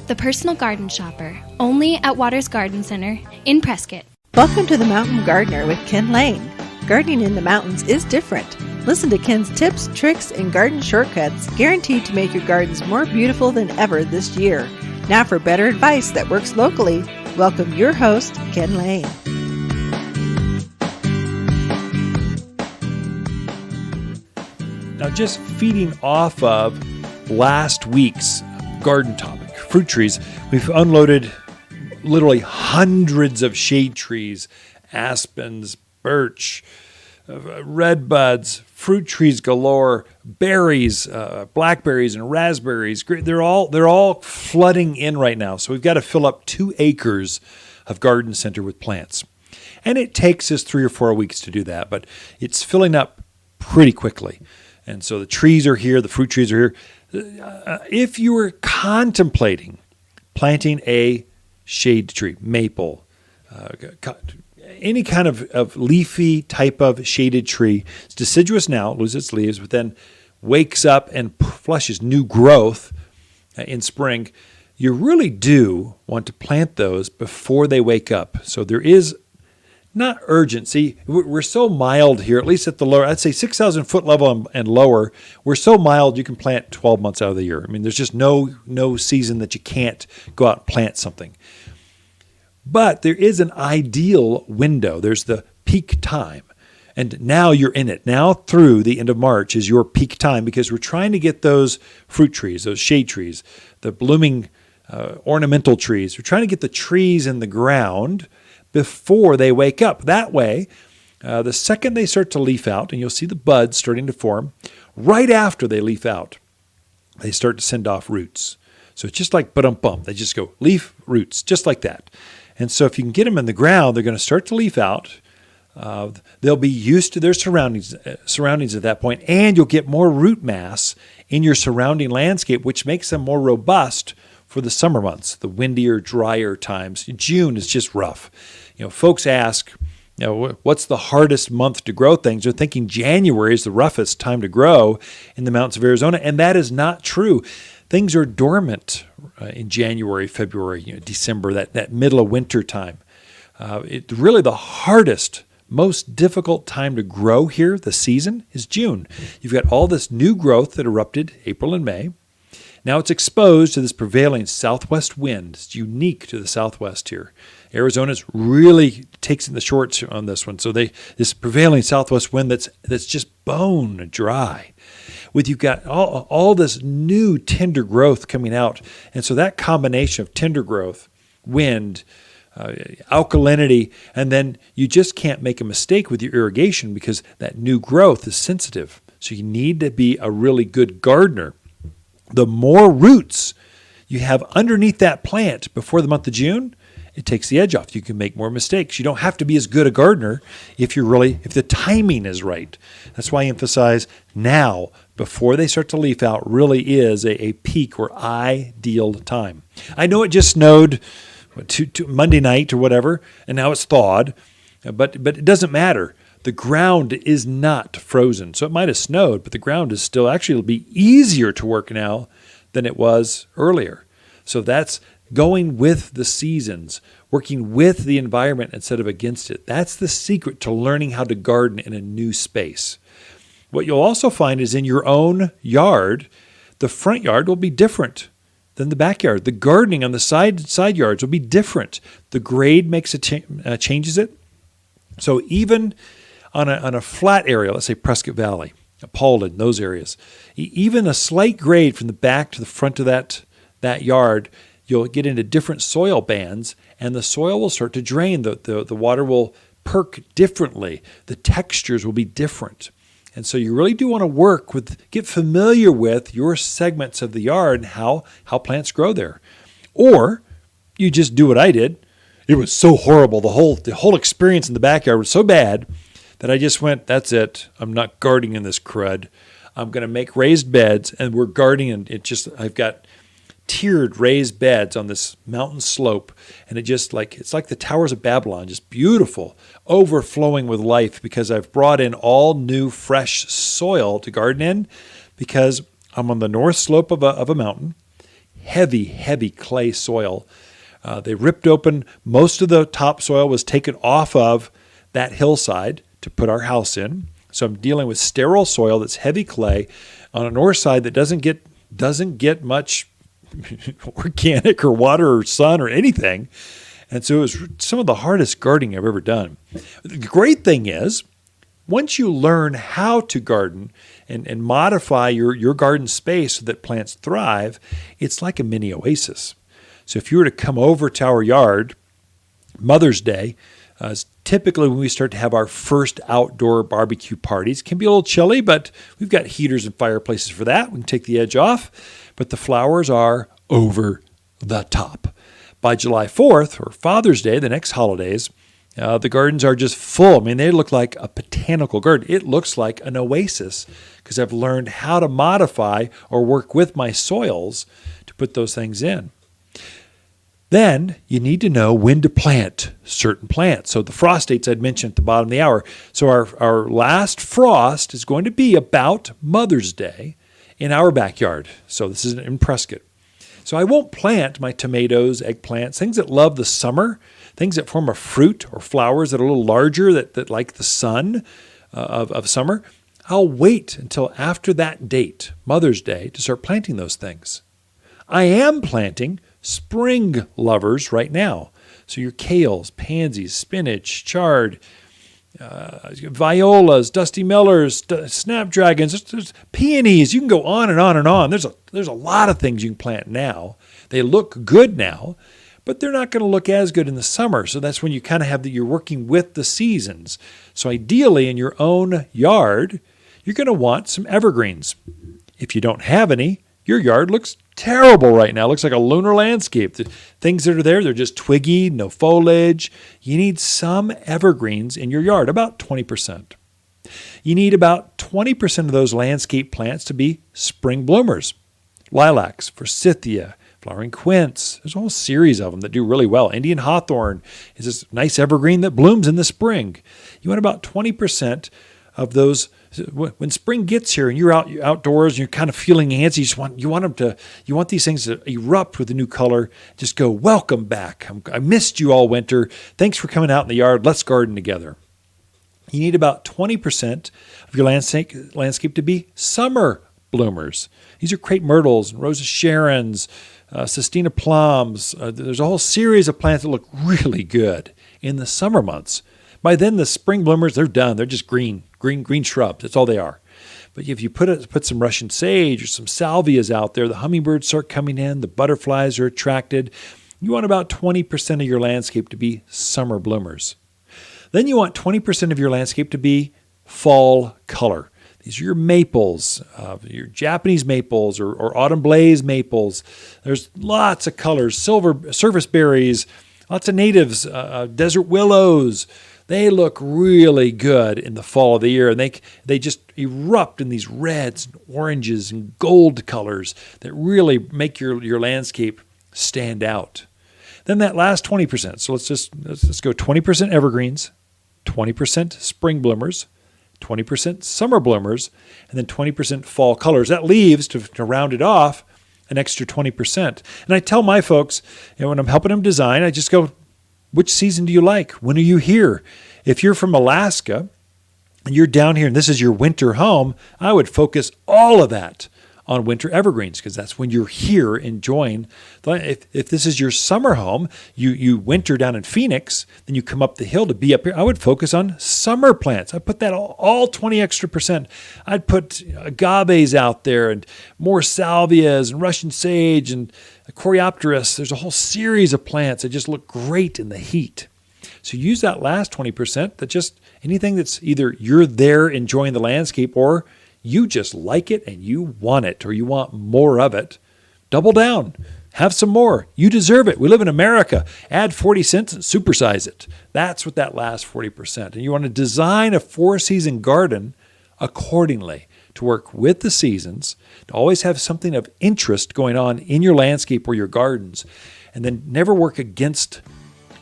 The Personal Garden Shopper, only at Waters Garden Center in Prescott. Welcome to the Mountain Gardener with Ken Lane. Gardening in the mountains is different. Listen to Ken's tips, tricks, and garden shortcuts guaranteed to make your gardens more beautiful than ever this year. Now for better advice that works locally, welcome your host, Ken Lane. Now, just feeding off of last week's garden topic, fruit trees, we've unloaded literally hundreds of shade trees, aspens, birch, red buds, fruit trees galore, berries, blackberries and raspberries. They're all flooding in right now. So we've got to fill up 2 acres of garden center with plants. And it takes us 3 or 4 weeks to do that, but it's filling up pretty quickly. And so the trees are here, the fruit trees are here. If you were contemplating planting a shade tree, maple, any kind of leafy type of shaded tree, it's deciduous now, loses its leaves, but then wakes up and flushes new growth in spring, you really do want to plant those before they wake up. So there is not urgency. We're so mild here, at least at the lower, I'd say 6,000 foot level and lower. We're so mild you can plant 12 months out of the year. I mean, there's just no season that you can't go out and plant something. But there is an ideal window. There's the peak time. And now you're in it. Now through the end of March is your peak time because we're trying to get those fruit trees, those shade trees, the blooming ornamental trees. We're trying to get the trees in the ground before they wake up. That way, the second they start to leaf out, and you'll see the buds starting to form, right after they leaf out, they start to send off roots. So it's just like ba-dum-bum. They just go leaf, roots, just like that. And so if you can get them in the ground, they're going to start to leaf out. They'll be used to their surroundings at that point, and you'll get more root mass in your surrounding landscape, which makes them more robust for the summer months, the windier, drier times. June is just rough. Folks ask, what's the hardest month to grow things? They're thinking January is the roughest time to grow in the mountains of Arizona, and that is not true. Things are dormant in January, February, December, that middle of winter time. Really the hardest, most difficult time to grow here, the season, is June. You've got all this new growth that erupted April and May. Now it's exposed to this prevailing southwest wind. It's unique to the southwest here. Arizona's really takes in the shorts on this one. So this prevailing southwest wind that's just bone dry. You've got all this new tender growth coming out. And so that combination of tender growth, wind, alkalinity, and then you just can't make a mistake with your irrigation because that new growth is sensitive. So you need to be a really good gardener. The more roots you have underneath that plant before the month of June, it takes the edge off. You can make more mistakes. You don't have to be as good a gardener if the timing is right. That's why I emphasize now, before they start to leaf out, really is a peak or ideal time. I know it just snowed to Monday night or whatever, and now it's thawed, but it doesn't matter. The ground is not frozen. So it might have snowed, but the ground is still, actually it'll be easier to work now than it was earlier. So that's going with the seasons, working with the environment instead of against it. That's the secret to learning how to garden in a new space. What you'll also find is in your own yard, the front yard will be different than the backyard. The gardening on the side yards will be different. The grade makes changes it. So even on a flat area, let's say Prescott Valley, Paulden, those areas, even a slight grade from the back to the front of that yard, you'll get into different soil bands, and the soil will start to drain. The water will perk differently. The textures will be different. And so you really do want to get familiar with your segments of the yard and how plants grow there. Or you just do what I did. It was so horrible. The whole experience in the backyard was so bad that I just went, that's it. I'm not gardening in this crud. I'm going to make raised beds, and we're gardening, and I've got tiered raised beds on this mountain slope, and it's like the Towers of Babylon, just beautiful, overflowing with life, because I've brought in all new fresh soil to garden in, because I'm on the north slope of a mountain, heavy clay soil. They ripped open, most of the topsoil was taken off of that hillside to put our house in. So I'm dealing with sterile soil that's heavy clay on a north side that doesn't get much organic or water or sun or anything. And so it was some of the hardest gardening I've ever done. The great thing is, once you learn how to garden and modify your garden space so that plants thrive, it's like a mini oasis. So if you were to come over to our yard, Mother's Day is typically when we start to have our first outdoor barbecue parties. It can be a little chilly, but we've got heaters and fireplaces for that. We can take the edge off, but the flowers are over the top. By July 4th, or Father's Day, the next holidays, the gardens are just full. I mean, they look like a botanical garden. It looks like an oasis because I've learned how to modify or work with my soils to put those things in. Then you need to know when to plant certain plants. So the frost dates I'd mentioned at the bottom of the hour. So our last frost is going to be about Mother's Day in our backyard. So this is in Prescott. So I won't plant my tomatoes, eggplants, things that love the summer, things that form a fruit or flowers that are a little larger, that like the sun of summer. I'll wait until after that date, Mother's Day, to start planting those things. I am planting spring lovers right now. So your kales, pansies, spinach, chard, violas, dusty millers, snapdragons, there's peonies. You can go on and on and on. There's a lot of things you can plant now. They look good now, but they're not going to look as good in the summer. So that's when you kind of you're working with the seasons. So ideally in your own yard, you're going to want some evergreens. If you don't have any, your yard looks terrible right now. It looks like a lunar landscape. The things that are there, they're just twiggy, no foliage. You need some evergreens in your yard, about 20%. You need about 20% of those landscape plants to be spring bloomers. Lilacs, forsythia, flowering quince. There's a whole series of them that do really well. Indian hawthorn is this nice evergreen that blooms in the spring. You want about 20% of those. When spring gets here and you're outdoors and you're kind of feeling antsy, you want these things to erupt with a new color. Just go, welcome back. I missed you all winter. Thanks for coming out in the yard. Let's garden together. You need about 20% of your landscape to be summer bloomers. These are crepe myrtles, Rosa Sharons, Sistina plums. There's a whole series of plants that look really good in the summer months. By then, the spring bloomers, they're done. They're just green shrubs. That's all they are. But if you put some Russian sage or some salvias out there, the hummingbirds start coming in, the butterflies are attracted. You want about 20% of your landscape to be summer bloomers. Then you want 20% of your landscape to be fall color. These are your maples, your Japanese maples or autumn blaze maples. There's lots of colors, silver service berries, Lots of natives, desert willows. They look really good in the fall of the year, and they just erupt in these reds and oranges and gold colors that really make your landscape stand out. Then that last 20%. So let's go 20% evergreens, 20% spring bloomers, 20% summer bloomers, and then 20% fall colors. That leaves, to round it off, an extra 20%. And I tell my folks, when I'm helping them design, I just go, which season do you like? When are you here? If you're from Alaska and you're down here and this is your winter home, I would focus all of that on winter evergreens because that's when you're here enjoying. If this is your summer home, you winter down in Phoenix, then you come up the hill to be up here, I would focus on summer plants. I put that all 20 extra percent. I'd put agaves out there and more salvias and Russian sage and coreopteris. There's a whole series of plants that just look great in the heat. So use that last 20%, that just anything that's either you're there enjoying the landscape or you just like it and you want it or you want more of it. Double down. Have some more. You deserve it. We live in America. Add 40 cents and supersize it. That's what that last 40%. And you want to design a 4-season garden accordingly to work with the seasons, to always have something of interest going on in your landscape or your gardens, and then never work against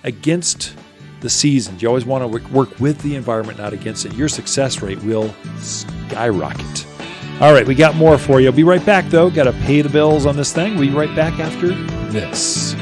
the seasons. You always want to work with the environment, not against it. Your success rate will skyrocket. All right, we got more for you. I'll be right back, though. Got to pay the bills on this thing. We'll be right back after this.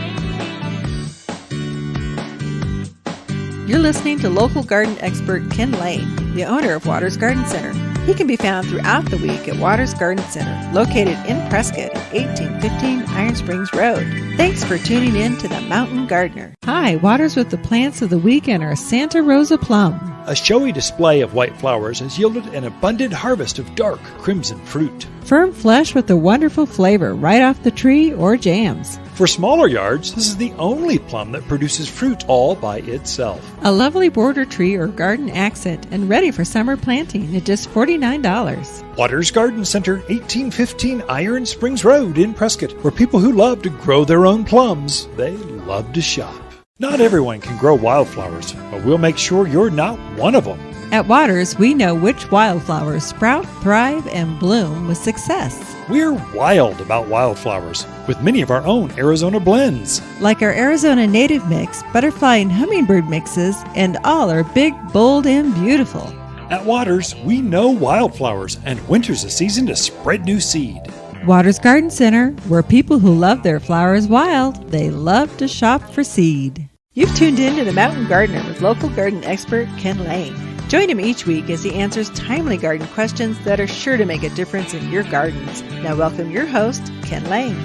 You're listening to local garden expert Ken Lane, the owner of Waters Garden Center. He can be found throughout the week at Waters Garden Center, located in Prescott at 1815 Iron Springs Road. Thanks for tuning in to The Mountain Gardener. Hi, Waters with the plants of the week and our Santa Rosa plum. A showy display of white flowers has yielded an abundant harvest of dark crimson fruit. Firm flesh with a wonderful flavor right off the tree or jams. For smaller yards, this is the only plum that produces fruit all by itself. A lovely border tree or garden accent and ready for summer planting at just $49. Waters Garden Center, 1815 Iron Springs Road in Prescott, where people who love to grow their own plums, they love to shop. Not everyone can grow wildflowers, but we'll make sure you're not one of them. At Waters, we know which wildflowers sprout, thrive, and bloom with success. We're wild about wildflowers, with many of our own Arizona blends. Like our Arizona native mix, butterfly and hummingbird mixes, and all are big, bold, and beautiful. At Waters, we know wildflowers, and winter's a season to spread new seed. Waters Garden Center, where people who love their flowers wild, they love to shop for seed. You've tuned in to The Mountain Gardener with local garden expert Ken Lane. Join him each week as he answers timely garden questions that are sure to make a difference in your gardens. Now welcome your host, Ken Lane.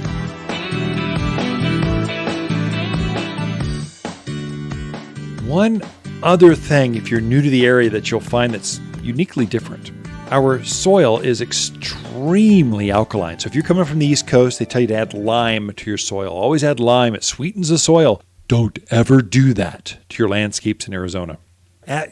One other thing, if you're new to the area, that you'll find that's uniquely different. Our soil is extremely alkaline. So if you're coming from the East Coast, they tell you to add lime to your soil. Always add lime. It sweetens the soil. Don't ever do that to your landscapes in Arizona.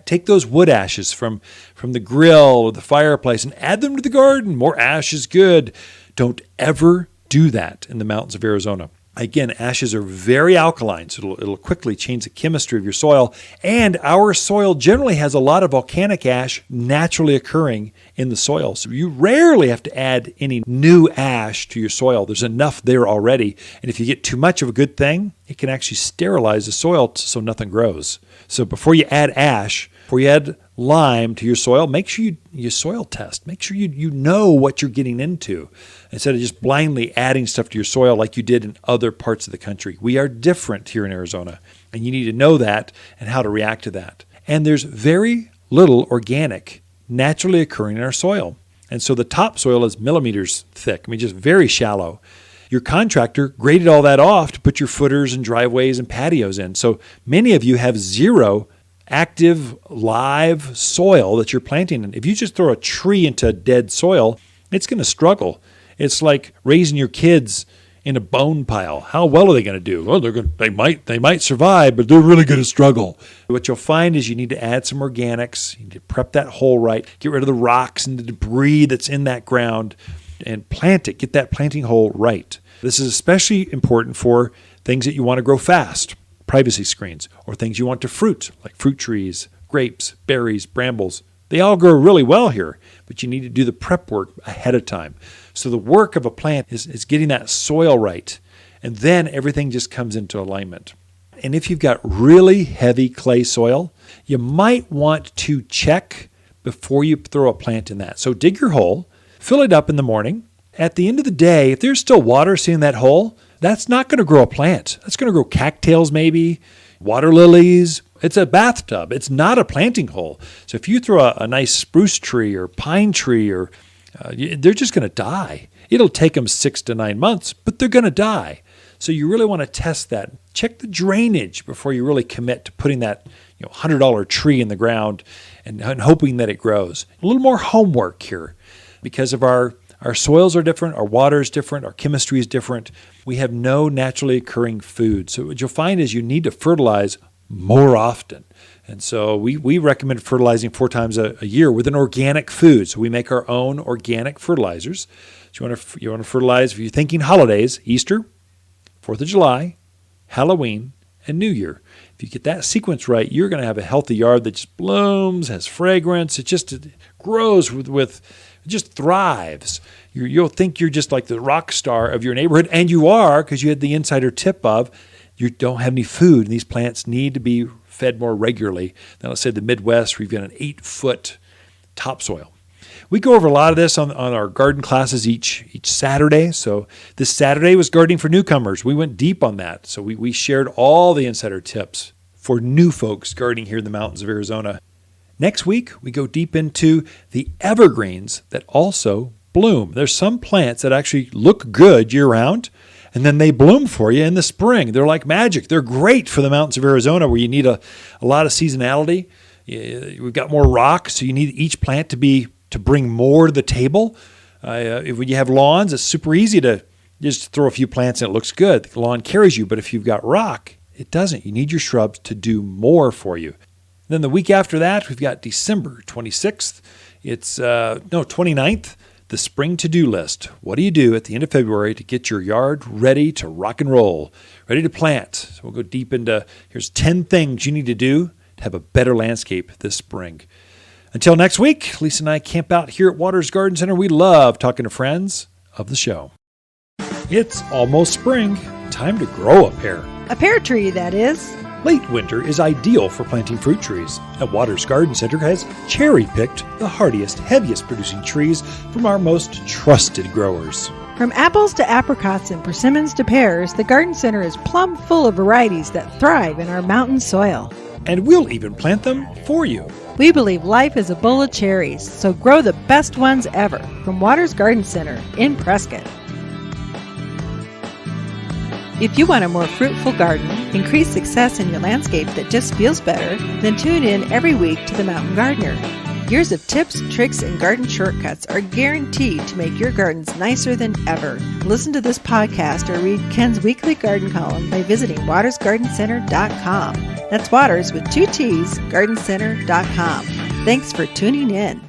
Take those wood ashes from the grill or the fireplace and add them to the garden. More ash is good. Don't ever do that in the mountains of Arizona. Again, ashes are very alkaline, so it'll quickly change the chemistry of your soil. And our soil generally has a lot of volcanic ash naturally occurring in the soil. So you rarely have to add any new ash to your soil. There's enough there already. And if you get too much of a good thing, it can actually sterilize the soil so nothing grows. So before you add ash, before you add lime to your soil, make sure you soil test. Make sure you know what you're getting into instead of just blindly adding stuff to your soil like you did in other parts of the country. We are different here in Arizona, and you need to know that and how to react to that. And there's very little organic naturally occurring in our soil. And so the topsoil is millimeters thick, just very shallow. Your contractor graded all that off to put your footers and driveways and patios in. So many of you have zero active, live soil that you're planting in. If you just throw a tree into dead soil, it's going to struggle. It's like raising your kids in a bone pile. How well are they going to do? Well, they might survive, but they're really going to struggle. What you'll find is you need to add some organics. You need to prep that hole right. Get rid of the rocks and the debris that's in that ground and plant it. Get that planting hole right. This is especially important for things that you want to grow fast. privacy screens, or things you want to fruit, like fruit trees, grapes, berries, brambles. They all grow really well here, but you need to do the prep work ahead of time. So the work of a plant is getting that soil right, and then everything just comes into alignment. And if you've got really heavy clay soil, you might want to check before you throw a plant in that. So dig your hole, fill it up in the morning. At the end of the day, if there's still water sitting in that hole, that's not going to grow a plant. That's going to grow cattails maybe, water lilies. It's a bathtub. It's not a planting hole. So if you throw a nice spruce tree or pine tree, or they're just going to die. It'll take them 6 to 9 months, but they're going to die. So you really want to test that. Check the drainage before you really commit to putting that $100 tree in the ground and hoping that it grows. A little more homework here because of our soils are different, our water is different, our chemistry is different. We have no naturally occurring food. So what you'll find is you need to fertilize more often. And so we recommend fertilizing 4 times a year with an organic food. So we make our own organic fertilizers. So you want to fertilize, if you're thinking holidays, Easter, 4th of July, Halloween, and New Year. If you get that sequence right, you're going to have a healthy yard that just blooms, has fragrance. It grows with just thrives. You'll think you're just like the rock star of your neighborhood, and you are, because you had the insider tip of you don't have any food, and these plants need to be fed more regularly. Now, let's say the Midwest, where you've got an 8-foot topsoil. We go over a lot of this on our garden classes each Saturday. So this Saturday was gardening for newcomers. We went deep on that. So we shared all the insider tips for new folks gardening here in the mountains of Arizona. Next week, we go deep into the evergreens that also bloom. There's some plants that actually look good year-round, and then they bloom for you in the spring. They're like magic. They're great for the mountains of Arizona where you need a lot of seasonality. We've got more rock, so you need each plant to bring more to the table. When you have lawns, it's super easy to just throw a few plants and it looks good. The lawn carries you, but if you've got rock, it doesn't. You need your shrubs to do more for you. Then the week after that, we've got December 26th. It's 29th, the spring to-do list. What do you do at the end of February to get your yard ready to rock and roll, ready to plant? So we'll go deep into, here's 10 things you need to do to have a better landscape this spring. Until next week, Lisa and I camp out here at Waters Garden Center. We love talking to friends of the show. It's almost spring. Time to grow a pear. A pear tree, that is. Late winter is ideal for planting fruit trees. At Waters Garden Center has cherry-picked the hardiest, heaviest producing trees from our most trusted growers. From apples to apricots and persimmons to pears, the garden center is plumb full of varieties that thrive in our mountain soil. And we'll even plant them for you. We believe life is a bowl of cherries, so grow the best ones ever from Waters Garden Center in Prescott. If you want a more fruitful garden, increase success in your landscape that just feels better, then tune in every week to The Mountain Gardener. Years of tips, tricks, and garden shortcuts are guaranteed to make your gardens nicer than ever. Listen to this podcast or read Ken's weekly garden column by visiting watersgardencenter.com. That's Waters with 2 T's, gardencenter.com. Thanks for tuning in.